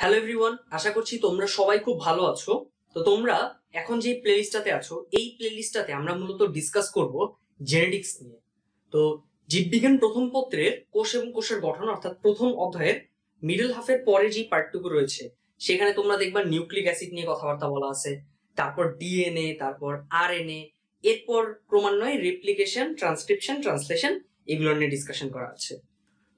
Hello everyone, আশা করছি তোমরা সবাই খুব ভালো আছো। তো তোমরা এখন যে প্লেলিস্টটাতে আছো, এই প্লেলিস্টটাতে আমরা মূলত ডিসকাস করব জেনেটিক্স নিয়ে। তো জীববিজ্ঞান প্রথম পত্রের কোষ এবং কোষের গঠন অর্থাৎ প্রথম অধ্যায়ের মিডল হাফের পরে যে পার্টটুকু রয়েছে সেখানে তোমরা দেখবা নিউক্লিক অ্যাসিড নিয়ে কথাবার্তা বলা আছে, তারপর ডিএনএ, তারপর আরএনএ, এরপর ক্রমান্বয়ে রেপ্লিকেশন, ট্রান্সক্রিপশন, ট্রান্সলেশন এগুলো নিয়ে ডিসকাশন করা আছে।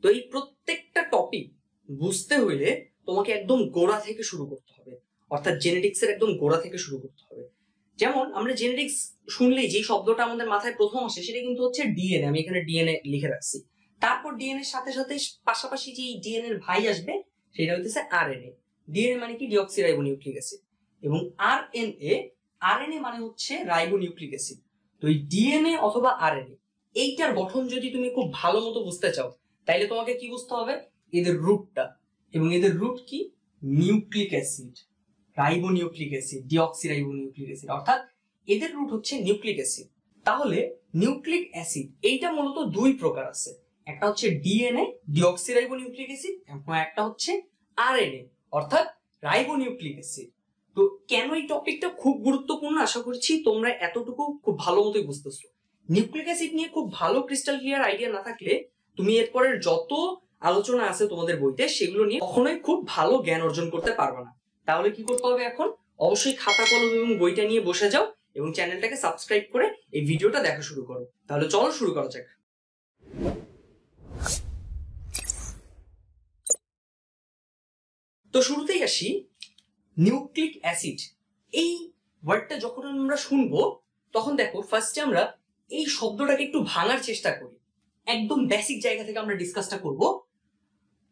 তো এই প্রত্যেকটা টপিক বুঝতে হইলে তোমাকে একদম গোড়া থেকে শুরু করতে হবে, অর্থাৎ জেনেটিক্স এর একদম গোড়া থেকে শুরু করতে হবে। যেমন আমরা জেনেটিক্স শুনলেই যে শব্দটা আমাদের মাথায় প্রথম আসে সেটা কিন্তু হচ্ছে ডিএনএ। আমি এখানে ডিএনএ লিখে রাখছি। তারপর ডিএনএ এর সাথে সাথে পাশাপাশি যে ডিএনএ এর ভাই আসবে সেটা হচ্ছে আরএনএ। ডিএনএ মানে কি? Deoxyribonucleic acid. এবং আরএনএ মানে হচ্ছে রাইবোনিউক্লিক অ্যাসিড। তো এই ডিএনএ অথবা আরএনএ এইটার গঠন যদি তুমি খুব ভালো মতো বুঝতে চাও তাইলে তোমাকে কি বুঝতে হবে? এদের রুটটা। এবং এদের রুট কি? Nucleic acid, ribonucleic acid, deoxyribonucleic acid, অর্থাৎ এদের রুট হচ্ছে নিউক্লিক অ্যাসিড। তাহলে নিউক্লিক অ্যাসিড এইটা মূলত দুই প্রকার আছে, একটা হচ্ছে ডিএনএ ডিঅক্সিরাইবোনিউক্লিক অ্যাসিড এবং একটা হচ্ছে আরএনএ অর্থাৎ রাইবোনিউক্লিক অ্যাসিড। তো কেন এই টপিকটা খুব গুরুত্বপূর্ণ আশা করছি তোমরা এতটুকু খুব ভালো মতোই বুঝতেছো। নিউক্লিক অ্যাসিড নিয়ে খুব ভালো ক্রিস্টাল ক্লিয়ার আইডিয়া না থাকলে তুমি এরপরের যত আলোচনা আছে তোমাদের বইতে সেগুলো নিয়ে কখনোই খুব ভালো জ্ঞান অর্জন করতে পারবে না। তাহলে কি করতে হবে? এখন অবশ্যই খাতা কলম এবং বইটা নিয়ে বসে যাও এবং চ্যানেলটাকে সাবস্ক্রাইব করে এই ভিডিওটা দেখা শুরু করো। তাহলে চলো শুরু করা যাক। তো শুরুতেই আসি নিউক্লিক অ্যাসিড। এই ওয়ার্ডটা যখন আমরা শুনবো তখন দেখো ফার্স্টে আমরা এই শব্দটাকে একটু ভাঙার চেষ্টা করি। একদম বেসিক জায়গা থেকে আমরা ডিসকাসটা করব।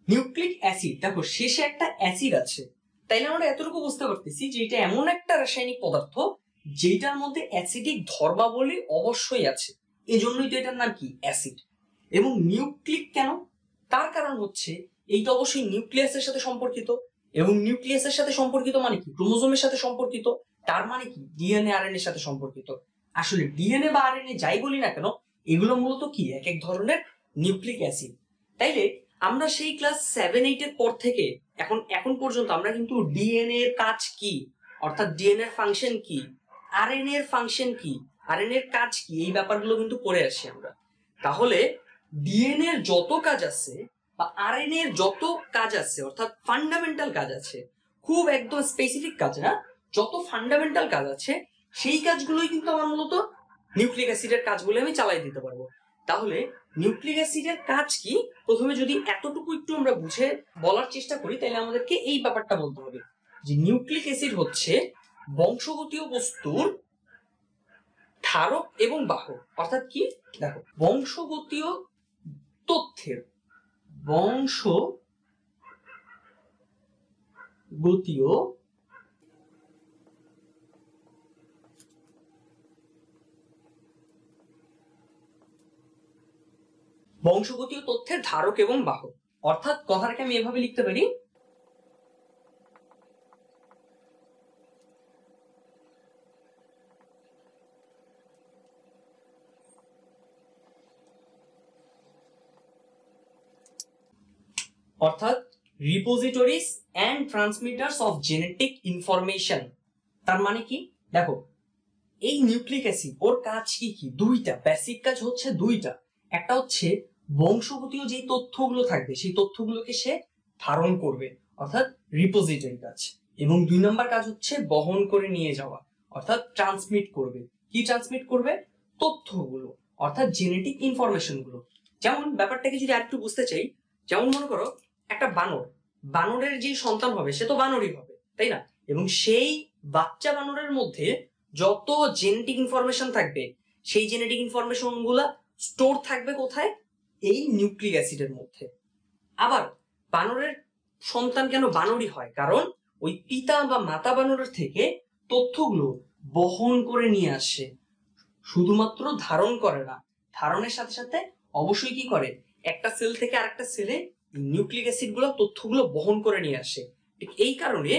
নিউক্লিক অ্যাসিড, দেখো শেষে একটা অ্যাসিড আছে, তাইলে আমরা এতটুকু বুঝতে পারতেছি যে এটা এমন একটা রাসায়নিক পদার্থ যেটার মধ্যে অ্যাসিডিক ধর্মাবলী অবশ্যই আছে, এজন্যই তো এটার নাম কি? অ্যাসিড। এবং নিউক্লিক কেন? তার কারণ হচ্ছে এইটা অবশ্যই নিউক্লিয়াসের সাথে সম্পর্কিত, এবং নিউক্লিয়াসের সাথে সম্পর্কিত মানে কি? ক্রোমোজোমের সাথে সম্পর্কিত। তার মানে কি? ডিএনএ আরএনএ এর সাথে সম্পর্কিত। আসলে ডিএনএ বা আরএনএ যাই বলি না কেন, এগুলো মূলত কি? এক এক ধরনের নিউক্লিক অ্যাসিড। তাইলে আমরা সেই ক্লাস 7-8 এর পর থেকে এখন পর্যন্ত আমরা কিন্তু ডিএনএ এর কাজ কি, অর্থাৎ ডিএনএ এর ফাংশন কি, আরএনএ এর ফাংশন কি, আরএনএ এর কাজ কি, এই ব্যাপারগুলো কিন্তু পড়ে আসি আমরা। তাহলে ডিএনএ এর যত কাজ আছে বা আরএনএ এর যত কাজ আছে, অর্থাৎ ফান্ডামেন্টাল কাজ আছে, খুব একদম স্পেসিফিক কাজ না, যত ফান্ডামেন্টাল কাজ আছে সেই কাজগুলোই কিন্তু আমার মূলত নিউক্লিক অ্যাসিডের কাজ বলে আমি চালাই দিতে পারবো। তাহলে নিউক্লিক অ্যাসিডের কাজ কি প্রথমে যদি এতটুকু একটু আমরা বুঝে বলার চেষ্টা করি তাহলে আমাদেরকে এই ব্যাপারটা বলতে হবে যে নিউক্লিক অ্যাসিড হচ্ছে বংশগতীয় বস্তুর ধারক এবং বাহক। অর্থাৎ কি? দেখো বংশগতীয় তথ্যের বংশগতীয় তথ্যের ধারক এবং বাহক। অর্থাৎ কথাটাকে আমি এভাবে লিখতে পারি, অর্থাৎ রিপোজিটরিজ অ্যান্ড ট্রান্সমিটার্স অফ জেনেটিক ইনফরমেশন। তার মানে কি? দেখো এই নিউক্লিক অ্যাসিড ওর কাজ কি কি? দুইটা বেসিক কাজ হচ্ছে দুইটা। একটা হচ্ছে বংশগতীয় যে তথ্যগুলো থাকবে সেই তথ্যগুলোকে সে ধারণ করবে, অর্থাৎ রিপোজিটরি কাজ। এবং 2 নম্বর কাজ হচ্ছে বহন করে নিয়ে যাওয়া, অর্থাৎ ট্রান্সমিট করবে। কি ট্রান্সমিট করবে? তথ্যগুলো, অর্থাৎ জেনেটিক ইনফরমেশন গুলো। যেমন ব্যাপারটাকে যদি আরেকটু বুঝতে চাই, যেমন মনে করো একটা বানরের যে সন্তান হবে সে তো বানরই হবে, তাই না? এবং সেই বাচ্চা বানরের মধ্যে যত জেনেটিক ইনফরমেশন থাকবে সেই জেনেটিক ইনফরমেশন গুলা স্টোর থাকবে কোথায়? এই নিউক্লিক অ্যাসিডের মধ্যে। আবার বানরের সন্তান কেন বানরই হয়? কারণ ওই পিতা বা মাতা বানরের থেকে তথ্যগুলো বহন করে নিয়ে আসে, শুধুমাত্র ধারণ করে না। ধারণের সাথে সাথে অবশ্যই কি করে? একটা সেল থেকে আরেকটা সেলে নিউক্লিক অ্যাসিড গুলো তথ্যগুলো বহন করে নিয়ে আসে। ঠিক এই কারণে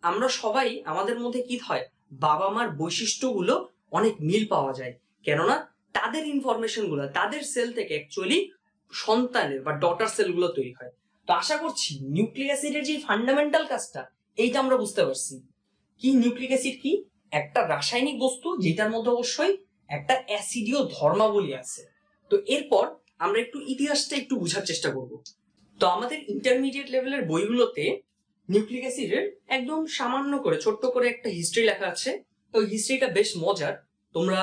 আমরা সবাই আমাদের মধ্যে কি হয়? বাবা মার বৈশিষ্ট্যগুলো অনেক মিল পাওয়া যায়, কেননা তাদের ইনফরমেশন গুলো তাদের সেল থেকে অ্যাকচুয়ালি সন্তানের বা ডটার সেল গুলো তৈরি হয়। তো তো আশা করছি নিউক্লিক অ্যাসিডের যে ফান্ডামেন্টাল কাজটা এইটা আমরা বুঝতে পারছি। কি নিউক্লিক অ্যাসিড কি? একটা রাসায়নিক বস্তু যেটার মধ্যে অবশ্যই একটা অ্যাসিডীয় ধর্মাবলী আছে। তো এরপর আমরা একটু ইতিহাসটা একটু বোঝার চেষ্টা করব। তো আমাদের ইন্টারমিডিয়েট লেভেলের বইগুলোতে নিউক্লিক অ্যাসিডের একদম সামান্য করে ছোট্ট করে একটা হিস্ট্রি লেখা আছে। তো হিস্ট্রিটা বেশ মজার, তোমরা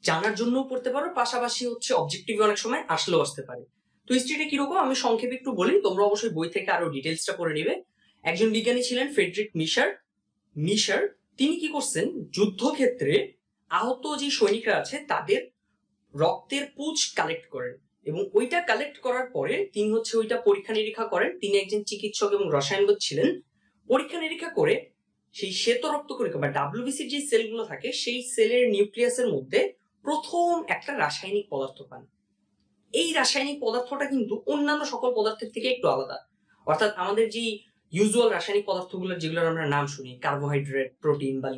জানার জন্যও পড়তে পারো, পাশাপাশি হচ্ছে অবজেক্টিভ অনেক সময় আসলেও আসতে পারে। তো হিস্ট্রিটা কিরকম আমি সংক্ষেপে একটু বলি, তোমরা অবশ্যই বই থেকে আরো ডিটেলসটা পড়ে নিবে। একজন বিজ্ঞানী ছিলেন ফ্রেডরিক মিশার। তিনি কি করছেন, যুদ্ধক্ষেত্রে আহত যে সৈনিকরা আছে তাদের রক্তের পুঁজ কালেক্ট করেন এবং ওইটা কালেক্ট করার পরে তিনি হচ্ছে ওইটা পরীক্ষা নিরীক্ষা করেন। তিনি একজন চিকিৎসক এবং রসায়নবিদ ছিলেন। পরীক্ষা নিরীক্ষা করে সেই শ্বেত রক্ত কণিকা বা ডাব্লিউবিসির যে সেলগুলো থাকে সেই সেলের নিউক্লিয়াসের মধ্যে প্রথম একটা রাসায়নিক পদার্থ পান। এই রাসায়নিক পদার্থটা কিন্তু অন্যান্য সকল পদার্থের থেকে একটু আলাদা। অর্থাৎ আমাদের যে ইউজুয়াল রাসায়নিক পদার্থগুলো যেগুলোর আমরা নাম শুনি, কার্বোহাইড্রেট, প্রোটিন বা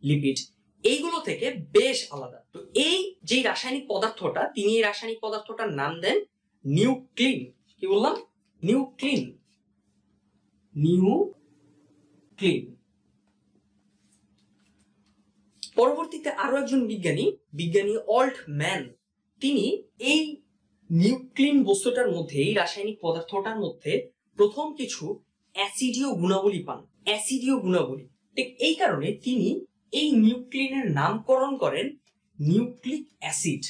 লিপিড, এইগুলো থেকে বেশ আলাদা। তো এই যে রাসায়নিক পদার্থটা, তিনি এই রাসায়নিক পদার্থটার নাম দেন নিউক্লিন। কি বললাম? নিউক্লিন। পরবর্তীতে আরো একজন বিজ্ঞানী অল্টম্যান, তিনি এই নিউক্লিন বস্তুটার মধ্যে, এই রাসায়নিক পদার্থটার মধ্যে প্রথম কিছু অ্যাসিডীয় গুণাবলী পান। ঠিক এই কারণে তিনি এই নিউক্লিনের নামকরণ করেন নিউক্লিক অ্যাসিড।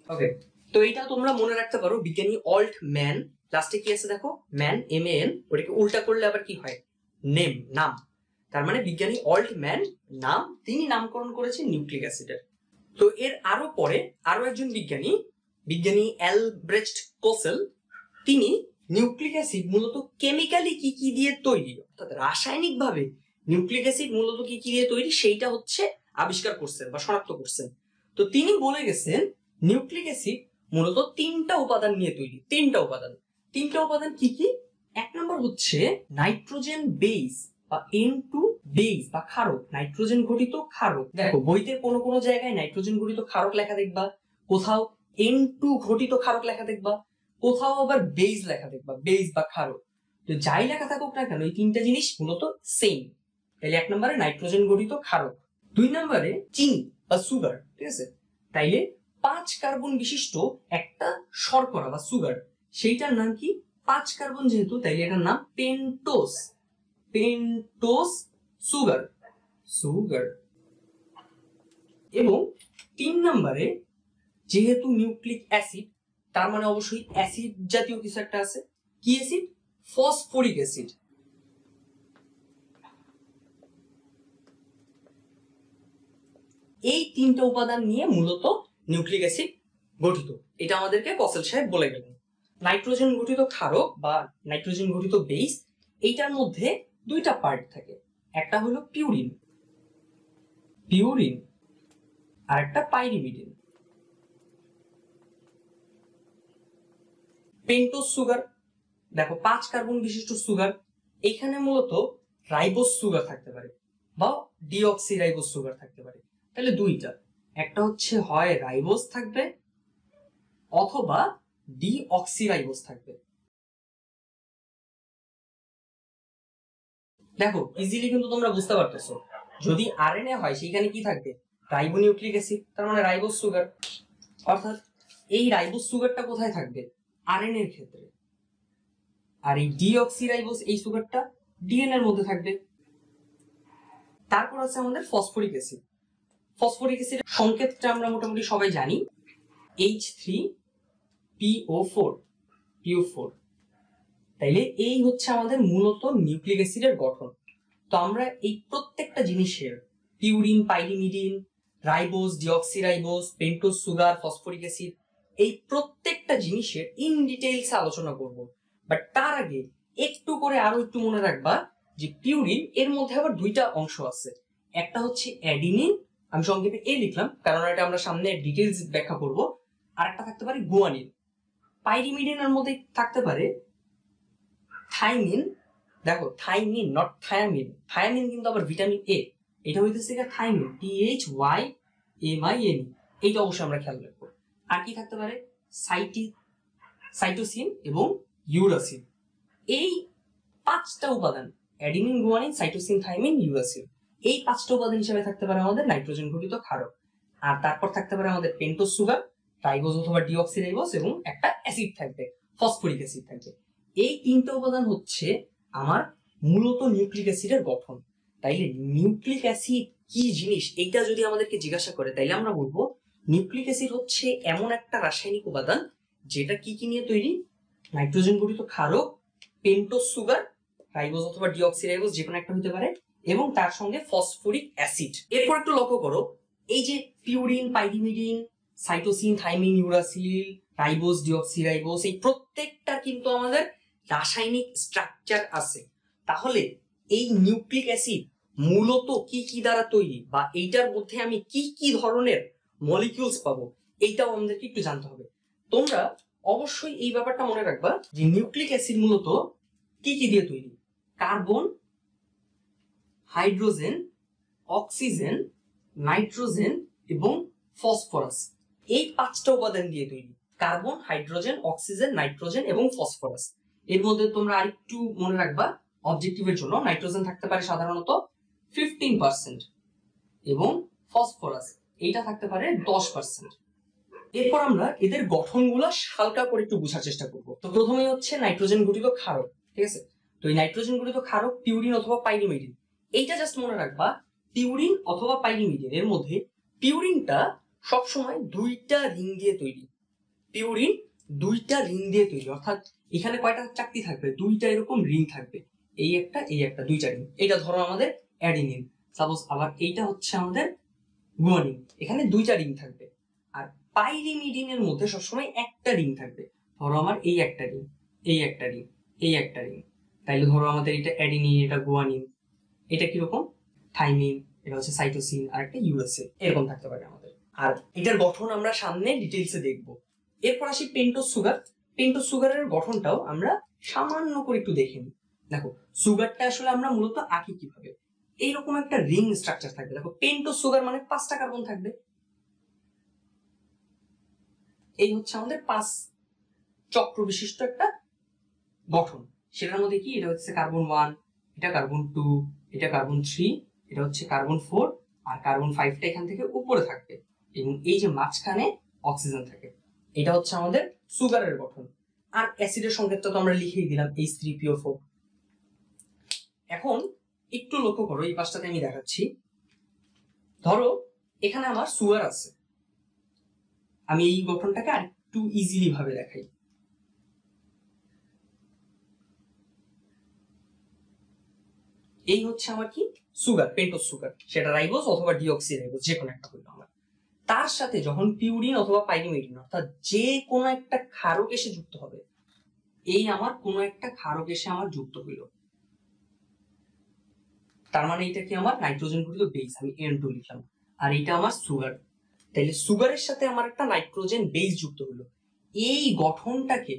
ওকে, তো এটা তোমরা মনে রাখতে পারো, বিজ্ঞানী অল্টম্যান, লাস্টে কি আছে দেখো, ম্যান, MAN, ওটাকে উল্টা করলে আবার কি হয়, নাম। তার মানে বিজ্ঞানী অল্টম্যান নাম, তিনি নামকরণ করেছেন নিউক্লিক অ্যাসিডের। তো এর আরো পরে আরো একজন বিজ্ঞানী অ্যালব্রেcht কোসেল, তিনি নিউক্লিক অ্যাসিড মূলত কেমিক্যালি কি কি দিয়ে তৈরি, অর্থাৎ রাসায়নিক ভাবে নিউক্লিক অ্যাসিড মূলত কি কি দিয়ে তৈরি সেইটা হচ্ছে আবিষ্কার করছেন বা শনাক্ত করছেন। তো তিনি বলে গেছেন নিউক্লিক অ্যাসিড মূলত তিনটা উপাদান নিয়ে তৈরি। তিনটা উপাদান কি কি? এক নম্বর হচ্ছে নাইট্রোজেন বেস বা N2 বেস বা ক্ষারক, নাইট্রোজেন ঘটিত ক্ষারক। দেখো বইতে কোনো কোনো জায়গায় নাইট্রোজেন ঘটিত ক্ষারক লেখা দেখবা, কোথাও N2 ঘটিত ক্ষারক লেখা দেখবা, কোথাও আবার বেস লেখা দেখবা, বেস বা ক্ষারক। তো যাই লেখা থাকুক না কেন এই তিনটা জিনিস মূলত সেম। তাইলে এক নম্বরে নাইট্রোজেন ঘটিত ক্ষারক, দুই নম্বরে চিনি বা সুগার, ঠিক আছে। তাইলে 5 কার্বন বিশিষ্ট একটা শর্করা বা সুগার, সেইটার নাম কি? 5 কার্বন যেহেতু, তাইলে এটার নাম পেন্টোজ সুগার। এবং 3 নম্বরে যেহেতু নিউক্লিক অ্যাসিড, তার মানে অবশ্যই অ্যাসিড জাতীয় কিছু একটা আছে। কি অ্যাসিড? Phosphoric acid. এই তিনটা উপাদান নিয়ে মূলত নিউক্লিক অ্যাসিড গঠিত, এটা আমাদেরকে কসেল সাহেব বলে গেলেন। নাইট্রোজেন ঘটিত ক্ষারক বা নাইট্রোজেন ঘটিত বেস, এইটার মধ্যে দুইটা পার্ট থাকে, একটা হলো পিউরিন আর একটা পাইরিমিডিন। পেন্টোজ সুগার, দেখো 5 কার্বন বিশিষ্ট সুগার, এখানে মূলত রাইবোজ সুগার থাকতে পারে বা ডিঅক্সিরাইবোজ সুগার থাকতে পারে। তাহলে দুইটা, একটা হচ্ছে হয় রাইবোজ থাকবে অথবা ডিঅক্সিরাইবোজ থাকবে। দেখো ইজিলি কিন্তু তোমরা বুঝতে পারতেছো, যদি আরএনএ হয় সেখানে কি থাকবে? রাইবোনিউক্লিক অ্যাসিড, তার মানে রাইবোজ সুগার। অর্থাৎ এই রাইবোজ সুগারটা কোথায় থাকবে? আরএনএ এর ক্ষেত্রে। আর এই ডিঅক্সিরাইবোজ, এই সুগারটা ডিএনএ এর মধ্যে থাকবে। তারপর আছে আমাদের ফসফরিক অ্যাসিড। ফসফরিক অ্যাসিডের সংকেতটা আমরা মোটামুটি সবাই জানি, H3PO4। তাইলে এই হচ্ছে আমাদের মূলত নিউক্লিক অ্যাসিডের গঠন। তো আমরা এই প্রত্যেকটা জিনিসের, purine, pyrimidine, ribose, deoxyribose, pentose sugar, phosphoric acid, এই প্রত্যেকটা জিনিসের ইন ডিটেইলস আলোচনা করব। বাট তার আগে একটু করে আরো একটু মনে রাখবা যে পিউরিন এর মধ্যে আবার দুইটা অংশ আছে, একটা হচ্ছে অ্যাডিনিন, আমি সংক্ষেপে এ লিখলাম কারণ এটা আমরা সামনে ডিটেইলস ব্যাখ্যা করব, আর একটা থাকতে পারে গুয়ানিন। পাইরিমিডিনের মধ্যে থাকতে পারে থাইমিন, দেখো থাইমিন নট থায়ামিন, থায়ামিন কিন্তু আবার ভিটামিন এ, এটা হইতেছে থাইমিন, THYAMIN, এইটা অবশ্যই আমরা খেয়াল রাখবো। আর কি থাকতে পারে, সাইটোসিন এবং ইউরাসিল। এই 5টা উপাদান, adenine, guanine, cytosine, thymine, uracil, এই 5টা উপাদান হিসেবে থাকতে পারে আমাদের নাইট্রোজেন ঘটিত ক্ষারক। আর তারপর থাকতে পারে আমাদের পেন্টোজ সুগার, রাইবোজ অথবা ডিঅক্সিরাইবোজ, এবং একটা অ্যাসিড থাকবে, ফসফরিক অ্যাসিড থাকবে। এই 3টা উপাদান হচ্ছে আমার মূলত নিউক্লিক অ্যাসিডের গঠন। তাইলে নিউক্লিক অ্যাসিড কি জিনিস এইটা যদি আমাদেরকে জিজ্ঞাসা করে, তাইলে আমরা বলবো নিউক্লিক অ্যাসিড হচ্ছে এমন একটা রাসায়নিক উপাদান যেটা কি কি নিয়ে তৈরি, নাইট্রোজেন ঘটিত ক্ষারক, পেন্টোজ সুগার, রাইবোজ অথবা ডিঅক্সিরাইবোজ যে কোনো একটা হতে পারে, এবং তার সঙ্গে ফসফরিক অ্যাসিড। এরপর একটু লক্ষ্য করো, এই যে purine, pyrimidine, cytosine, thymine, uracil, ribose, deoxyribose, এই প্রত্যেকটা কিন্তু আমাদের রাসায়নিক স্ট্রাকচার আছে। তাহলে এই নিউক্লিক অ্যাসিড মূলত কি কি দ্বারা তৈরি, বা এইটার মধ্যে আমি কি কি ধরনের মলিকিউলস পাবো, এইটাও আমাদেরকে একটু জানতে হবে। তোমরা অবশ্যই এই ব্যাপারটা মনে রাখবা যে নিউক্লিক অ্যাসিড মূলত কি কি দিয়ে তৈরি, কার্বন, হাইড্রোজেন, অক্সিজেন, নাইট্রোজেন এবং ফসফরাস, এই 5টা উপাদান দিয়ে তৈরি। কার্বন, হাইড্রোজেন, অক্সিজেন, নাইট্রোজেন এবং ফসফরাস। এর মধ্যে তোমরা আরেকটু মনে রাখবা অবজেক্টিভের জন্য, নাইট্রোজেন থাকতে পারে সাধারণত 15% এবং ফসফরাস এইটা থাকতে পারে 10%। এরপর আমরা এদের গঠনগুলো হালকা করে একটু বোঝার চেষ্টা করব। তো প্রথমেই হচ্ছে নাইট্রোজেন ঘটিত ক্ষারক, ঠিক আছে? তো এই নাইট্রোজেন ঘটিত ক্ষারক পিউরিন অথবা পাইরিমিডিন, এইটা জাস্ট মনে রাখবা পিউরিন অথবা পাইরিমিডিন। এর মধ্যে পিউরিনটা সবসময় 2টা রিং দিয়ে তৈরি, পিউরিন 2টা রিং দিয়ে তৈরি, অর্থাৎ এখানে কয়টা চাকতি থাকবে, 2টা এরকম রিং থাকবে, এই একটা 2টা রিং। এটা ধরো আমাদের অ্যাডিনিন, সাপোজ, আবার এইটা হচ্ছে আমাদের গুয়ানিন, এখানে 2টা রিং থাকবে। আর পাইরিমিডিনের মধ্যে সবসময় একটা রিং থাকবে, ধরো আমার এই একটা রিং, এই একটা রিং, এই একটা রিং। তাইলে ধরো আমাদের এটা অ্যাডিনিন, এটা গুয়ানিন, এটা কিরকম থাইমিন, এটা হচ্ছে সাইটোসিন, আর একটা ইউরাসিল, এরকম থাকতে পারে আমাদের। আর এটার গঠন আমরা সামনে ডিটেইলসে দেখবো। এরপর আসি পেন্টোজ সুগার। পেন্টোজ সুগারের গঠনটাও আমরা সামান্য করে একটু দেখে নিই। দেখো সুগারটা আসলে আমরা মূলত আঁকি কিভাবে, এইরকম একটা রিং স্ট্রাকচার থাকবে। দেখো পেন্টোজ সুগার মানে 5টা কার্বন থাকবে, এই হচ্ছে আমাদের 5 চক্র বিশিষ্ট একটা গঠন। সেটার মধ্যে কি, এটা হচ্ছে কার্বন 1, এটা কার্বন 2, এটা কার্বন 3, এটা হচ্ছে কার্বন 4, আর কার্বন 5টা এখান থেকে উপরে থাকবে, এবং এই যে মাঝখানে অক্সিজেন থাকে। এটা হচ্ছে আমাদের সুগারের গঠন। আর অ্যাসিডের সংকেতটা তো আমরা লিখেই দিলাম H3PO4। এখন একটু লক্ষ্য করো, এই পাশটাতে আমি দেখাচ্ছি। ধরো এখানে আমার সুগার আছে, আমি এই গঠনটাকে আরেকটু ইজিলি ভাবে দেখাই। এই হচ্ছে আমার কি, সুগার, পেন্টোজ সুগার, সেটা রাইবোজ অথবা ডিঅক্সিরাইবোজ যে কোনো একটা হইলো আমার। তার সাথে যখন পিউরিন অথবা পাইরিমিডিন, অর্থাৎ যে কোনো একটা ক্ষারক এসে যুক্ত হবে, এই আমার কোনো একটা ক্ষারক এসে আমার যুক্ত হইল, তার মানে এটা কি আমার নাইট্রোজেন ঘটিত বেস, আমি N2 লিখলাম, আর এটা আমার সুগার। তাইলে সুগারের সাথে আমার একটা নাইট্রোজেন বেস যুক্ত হলো, এই গঠনটাকে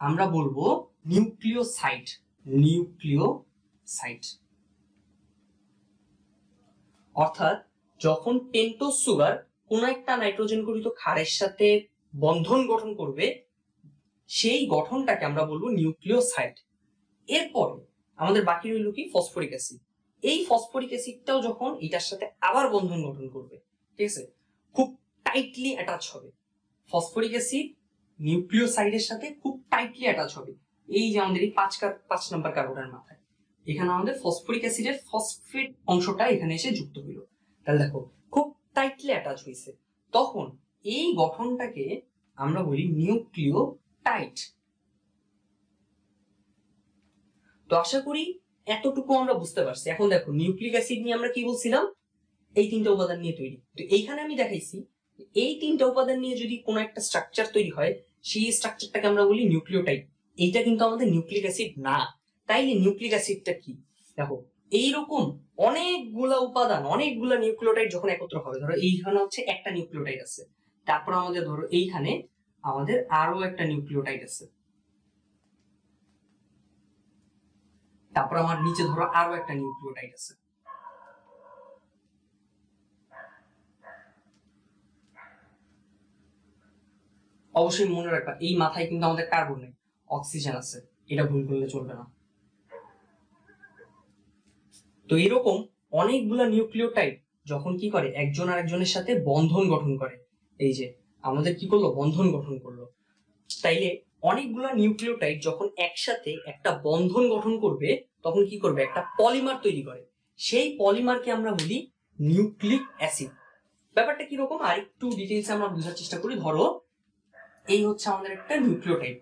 আমরা বলবো নিউক্লিওসাইড। নিউক্লিওসাইড অর্থাৎ যখন পেন্টোজ সুগার কোন একটা নাইট্রোজেন ঘটিত ক্ষারের সাথে বন্ধন গঠন করবে, সেই গঠনটাকে আমরা বলবো নিউক্লিওসাইড। এরপরে আমাদের বাকি রইল কি, ফসফরিক অ্যাসিড। এই ফসফরিক অ্যাসিডটাও যখন এটার সাথে আবার বন্ধন গঠন করবে, ঠিক আছে, খুব টাইটলি অ্যাটাচ হবে, ফসফরিক অ্যাসিড নিউক্লিওসাইডের সাথে খুব টাইটলি অ্যাটাচ হবে। এই যে আমাদের এই 5 নাম্বার কার্বনের মাথায় এখানে আমাদের ফসফরিক অ্যাসিডের ফসফেট অংশটা এখানে এসে যুক্ত হইল। তাহলে দেখো খুব টাইটলি অ্যাটাচ হয়েছে, তখন এই গঠনটাকে আমরা বলি নিউক্লিওটাইড। তো আশা করি এতটুকু আমরা বুঝতে পারছি। এখন দেখো নিউক্লিক অ্যাসিড নিয়ে আমরা কি বলছিলাম, এই 3টা উপাদান নিয়ে তৈরি। তো এইখানে আমি দেখাইছি এই 3টা উপাদান নিয়ে যদি কোনো একটা স্ট্রাকচার তৈরি হয়, সেই স্ট্রাকচারটাকে আমরা বলি নিউক্লিওটাইড। এইটা কিন্তু আমাদের নিউক্লিক অ্যাসিড না। তাইলে নিউক্লিক অ্যাসিডটা কি, দেখো এইরকম অনেকগুলা উপাদান, অনেকগুলা নিউক্লিওটাইড যখন একত্র হবে, ধরো এইখানে হচ্ছে একটা নিউক্লিওটাইড আছে, তারপর আমাদের ধরো এইখানে আমাদের আরো একটা নিউক্লিওটাইড আছে, তারপর আমার নিচে ধরো আরো একটা নিউক্লিওটাইড আছে। অবশ্যই মনে রাখবা এই মাথায় কিন্তু আমাদের কার্বন নেই, অক্সিজেন আছে, এটা ভুল করলে চলবে না। তো এরকম অনেকগুলা নিউক্লিওটাইড যখন কি করে একজন আরেকজনের সাথে বন্ধন গঠন করে, এই যে আমাদের কি করলো, বন্ধন গঠন করলো, তাইলে অনেকগুলা নিউক্লিওটাইড যখন একসাথে একটা বন্ধন গঠন করবে তখন কি করবে, একটা পলিমার তৈরি করে, সেই পলিমারকে আমরা বলি নিউক্লিক অ্যাসিড। ব্যাপারটা কিরকম আর একটু ডিটেইলসে আমরা বোঝার চেষ্টা করি। ধরো এই হচ্ছে আমাদের একটা নিউক্লিওটাইড,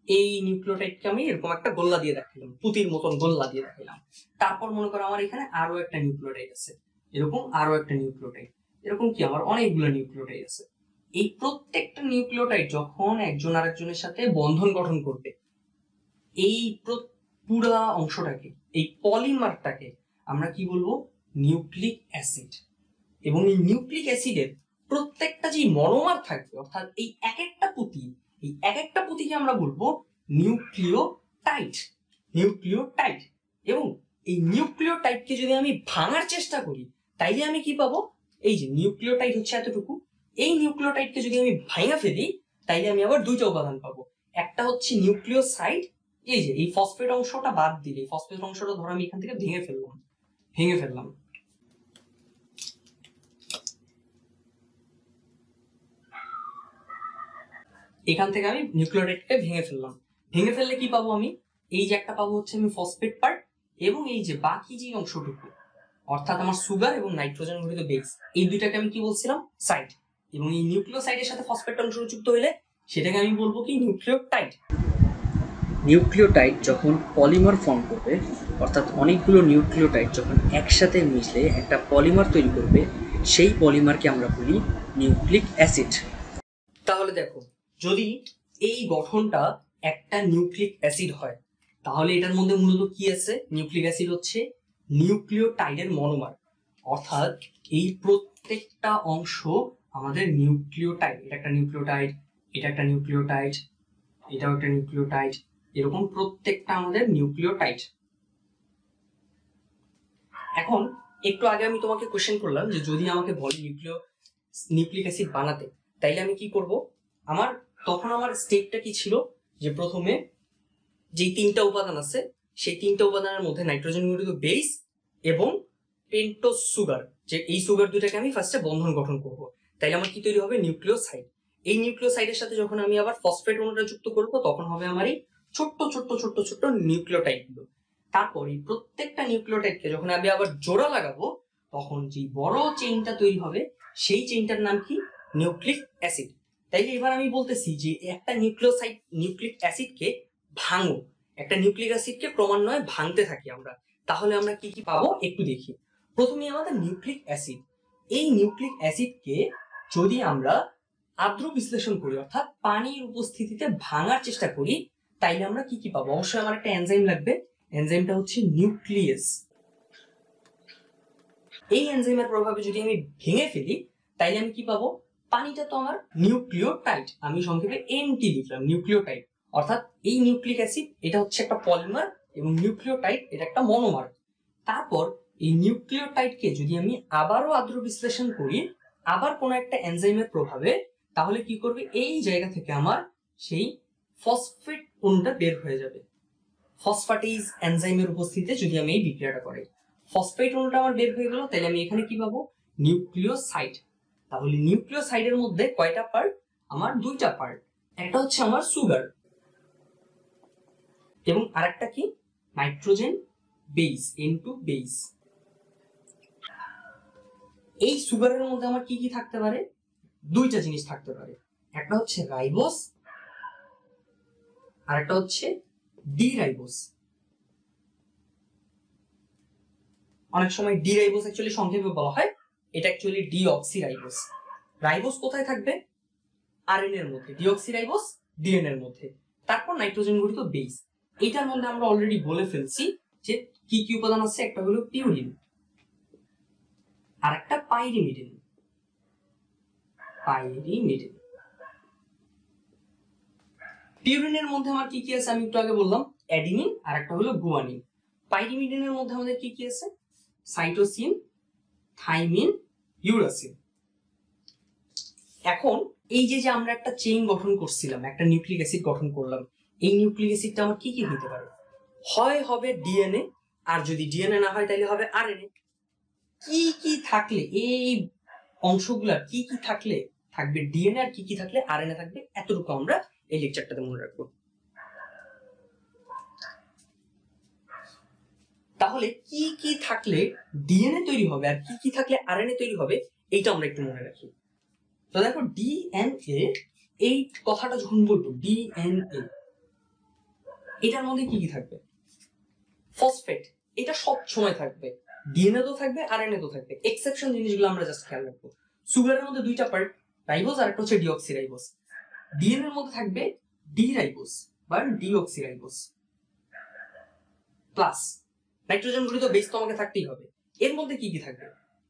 এই নিউক্লিওটাইডকে আমি এরকম একটা গোল্লা দিয়ে দেখালাম, পুতির মতন গোল্লা দিয়ে দেখালাম। তারপর মনে করো আমার এখানে আরো একটা নিউক্লিওটাইড আছে, এরকম আরো একটা নিউক্লিওটাইড, এরকম কি আমার অনেকগুলো নিউক্লিওটাইড আছে। এই প্রত্যেকটা নিউক্লিওটাইড যখন একজন আরেকজনের সাথে বন্ধন গঠন করবে, এই পুরা অংশটাকে, এই পলিমারটাকে আমরা কি বলবো, নিউক্লিক অ্যাসিড। এবং এই নিউক্লিক অ্যাসিডের প্রত্যেকটা যে মনোমার থাকবে, অর্থাৎ এই এক একটা পুঁতি, এই এক একটা পুঁতিকে আমরা বলবো নিউক্লিওটাইড, নিউক্লিওটাইড। এবং এই নিউক্লিওটাইডকে যদি আমি ভাঙার চেষ্টা করি তাইলে আমি কি পাবো, এই যে নিউক্লিওটাইড হচ্ছে এতটুকু, এই নিউক্লিওটাইডকে যদি আমি ভাঙা ফেলি তাইলে আমি আবার দুইটা উপাদান পাবো, একটা হচ্ছে নিউক্লিওসাইড, এই যে এই ফসফেট অংশটা বাদ দিলে, ফসফেট অংশটা ধরো আমি এখান থেকে ভেঙে ফেললাম, এখান থেকে আমি নিউক্লিওটাইডকে ভেঙে ফেললে কি পাবো আমি, এই যে একটা পাবো হচ্ছে আমি ফসফেট পার্ট, এবং এই যে বাকি যে অংশটুকু অর্থাৎ আমার সুগার এবং নাইট্রোজেন ঘটিত বেস, এই দুইটাকে আমি কি বলছিলাম, সাইড। এবং এই নিউক্লিওসাইডের সাথে ফসফেট অংশ যুক্ত হইলে সেটাকে আমি বলবো কি, নিউক্লিওটাইড। নিউক্লিওটাইড যখন পলিমার ফর্ম করবে, অর্থাৎ অনেকগুলো নিউক্লিওটাইড যখন একসাথে মিশলে একটা পলিমার তৈরি করবে, সেই পলিমারকে আমরা বলি নিউক্লিক অ্যাসিড। তাহলে দেখো, যদি এই গঠনটা একটা নিউক্লিক অ্যাসিড হয় তাহলে এটার মধ্যে মূলত কি আছে, নিউক্লিক অ্যাসিড হচ্ছে নিউক্লিওটাইডের মনোমার, অর্থাৎ এই প্রত্যেকটা অংশ আমাদের নিউক্লিওটাইড। এটা একটা নিউক্লিওটাইড, এটা একটা নিউক্লিওটাইড, এটাও একটা নিউক্লিওটাইড, এরকম প্রত্যেকটা আমাদের নিউক্লিওটাইড। এখন একটু আগে আমি তোমাকে কোশ্চেন করলাম যে যদি আমাকে বলে নিউক্লিক অ্যাসিড বানাতে, তাইলে আমি কি করব, তখন আমার স্টেপটা কি ছিল, যে প্রথমে যেই তিনটা উপাদান আছে সেই তিনটা উপাদানের মধ্যে নাইট্রোজেন ঘটিত বেস এবং পেন্টোজ সুগার, যে এই সুগার দুটাকে আমি ফার্স্টে বন্ধন গঠন করব, তাইলে আমার কি তৈরি হবে, নিউক্লিওসাইড। এই নিউক্লিওসাইডের সাথে যখন আমি আবার ফসফেট অণুটা যুক্ত করব তখন হবে আমার এই ছোট্ট ছোট্ট ছোট্ট ছোট্ট নিউক্লিওটাইড গুলো। তারপর এই প্রত্যেকটা নিউক্লিওটাইডকে যখন আমি আবার জোড়া লাগাবো তখন যে বড় চেইনটা তৈরি হবে সেই চেইনটার নাম কি, নিউক্লিক অ্যাসিড। তাইলে এবার আমি বলতেছি যে একটা নিউক্লিক অ্যাসিডকে ভাঙো, একটা নিউক্লিক অ্যাসিডকে ক্রমান্বয়ে ভাঙতে থাকি আমরা, তাহলে আমরা কি কি পাবো একটু দেখি। প্রথমে আমাদের নিউক্লিক অ্যাসিড, এই নিউক্লিক অ্যাসিডকে যদি আমরা আদ্র বিশ্লেষণ করি, অর্থাৎ পানির উপস্থিতিতে ভাঙার চেষ্টা করি, তাইলে আমরা কি কি পাবো, অবশ্যই আমার একটা এনজাইম লাগবে, এনজাইমটা হচ্ছে নিউক্লিয়াস। এই এনজাইমের প্রভাবে যদি আমি ভেঙে ফেলি তাইলে আমি কি পাবো, পানিটা তো আমার নিউক্লিওটাইড, আমি সংক্ষেপে এনটি লিখলাম, নিউক্লিওটাইড। অর্থাৎ এই নিউক্লিক অ্যাসিড এটা হচ্ছে একটা পলিমার এবং নিউক্লিওটাইড এটা একটা মনোমার। তারপর এই নিউক্লিওটাইডকে যদি আমি আবারও আদ্র বিশ্লেষণ করি আবার কোন একটা এনজাইমের প্রভাবে, তাহলে কি করবে, এই জায়গা থেকে আমার সেই ফসফেট অণুটা বের হয়ে যাবে। ফসফাটেজ এনজাইমের উপস্থিতিতে যদি আমি এই বিক্রিয়াটা করি, ফসফেট অণুটা আমার বের হয়ে গেল, তাহলে আমি এখানে কি পাবো, নিউক্লিওসাইড। তাহলে নিউক্লিওসাইডের মধ্যে কয়টা পার্ট, আমার দুইটা পার্ট, একটা হচ্ছে আমার সুগার এবং আরেকটা কি, নাইট্রোজেন বেস, N2 বেস। এই সুগারের মধ্যে আমার কি কি থাকতে পারে, দুইটা জিনিস থাকতে পারে, একটা হচ্ছে রাইবোস আর একটা হচ্ছে ডি রাইবোস। অনেক সময় ডি রাইবোস অ্যাকচুয়ালি সংক্ষেপে বলা হয়, এটা অ্যাকচুয়ালি ডিঅক্সি রাইবোস। রাইবোস কোথায় থাকবে, আরএনএ এর মধ্যে, ডিঅক্সি রাইবোস ডিএনএ এর মধ্যে। তারপর নাইট্রোজেন ঘটিত বেস, এটার মধ্যে আমরা অলরেডি বলে ফেলছি যে কি কি উপাদান আছে, একটা হলো পিউরিন আর একটা পাইরিমিডিন। পিউরিনের মধ্যে আমার কি কি আছে আমি একটু আগে বললাম, অ্যাডিনিন আর একটা হলো গুয়ানিন। পাইরিমিডিনের মধ্যে আমাদের কি কি আছে, সাইটোসিন, থাইমিন, ইউরাসিন। এখন এই যে যে আমরা একটা চেইন গঠন করছিলাম, একটা নিউক্লিক অ্যাসিড গঠন করলাম, এই নিউক্লিক অ্যাসিডটা আমার কি কি হতে পারে? হয় হবে ডিএনএ, আর যদি ডিএনএ না হয় তাহলে হবে আরএনএ। কি কি থাকলে এই অংশগুলা কি কি থাকলে থাকবে ডিএনএ, আর কি কি থাকলে আরএনএ থাকবে, এতটুকু আমরা এই লেকচারটাতে মনে রাখবো। তাহলে কি কি থাকলে ডিএনএ তৈরি হবে আর কি কি থাকলে আরএনএ তৈরি হবে, এইটা আমরা একটু মনে রাখি। তো দেখো ডিএনএ, এই কথাটা যখন বলবো ডিএনএ, এটার মধ্যে কি কি থাকবে? ফসফেট, এটা সব সময় থাকবে, ডিএনএ তো থাকবে আরএনএ তো থাকবে। এক্সেপশন জিনিসগুলো আমরা জাস্ট খেয়াল রাখবো। সুগারের মধ্যে দুইটা পার্ট, রাইবোজ আর একটা হচ্ছে ডিঅক্সিরাইবোজ। ডিএনএ এর মধ্যে থাকবে ডি রাইবোজ বা ডিঅক্সিরাইবোজ প্লাস নাইট্রোজেন গঠিত বেস তো আমাকে থাকতেই হবে। এর মধ্যে কি কি থাকবে?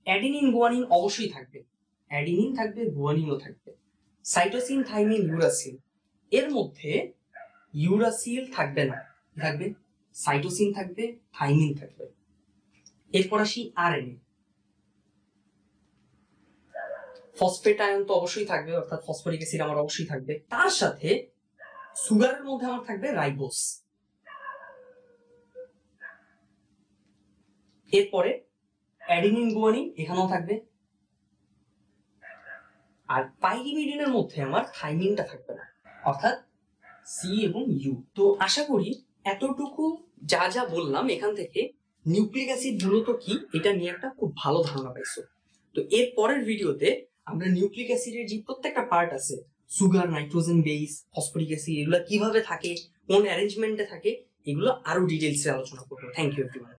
অ্যাডিনিন গুয়ানিন অবশ্যই থাকবে, অ্যাডিনিন থাকবে, গুয়ানিনও থাকবে, সাইটোসিন থাইমিন ইউরাসিল। এর মধ্যে ইউরাসিল থাকবে না, থাকবে সাইটোসিন থাকবে, থাইমিন থাকবে। এরপর আসি আরএনএ। ফসফেট আয়ন তো অবশ্যই থাকবে, অর্থাৎ ফসফরিক অ্যাসিড আমার অবশ্যই থাকবে। তার সাথে সুগারের মধ্যে আমার থাকবে রাইবোজ। এরপরে অ্যাডিনিন গুয়ানিন এখানেও থাকবে, আর পাইরিমিডিনের মধ্যে আমার থাইমিনটা থাকবে না, অর্থাৎ সি এবং ইউ। তো আশা করি এতটুকু যা যা বললাম এখান থেকে নিউক্লিক অ্যাসিড মূলত কি এটা নিয়ে একটা খুব ভালো ধারণা পাইছো। তো এর পরের ভিডিওতে আমরা নিউক্লিক অ্যাসিডের যে প্রত্যেকটা পার্ট আছে, sugar, nitrogen base, phosphoric acid, এগুলো কিভাবে থাকে, কোন অ্যারেঞ্জমেন্টে থাকে, এগুলো আরো ডিটেলসে আলোচনা করবো। Thank you everyone.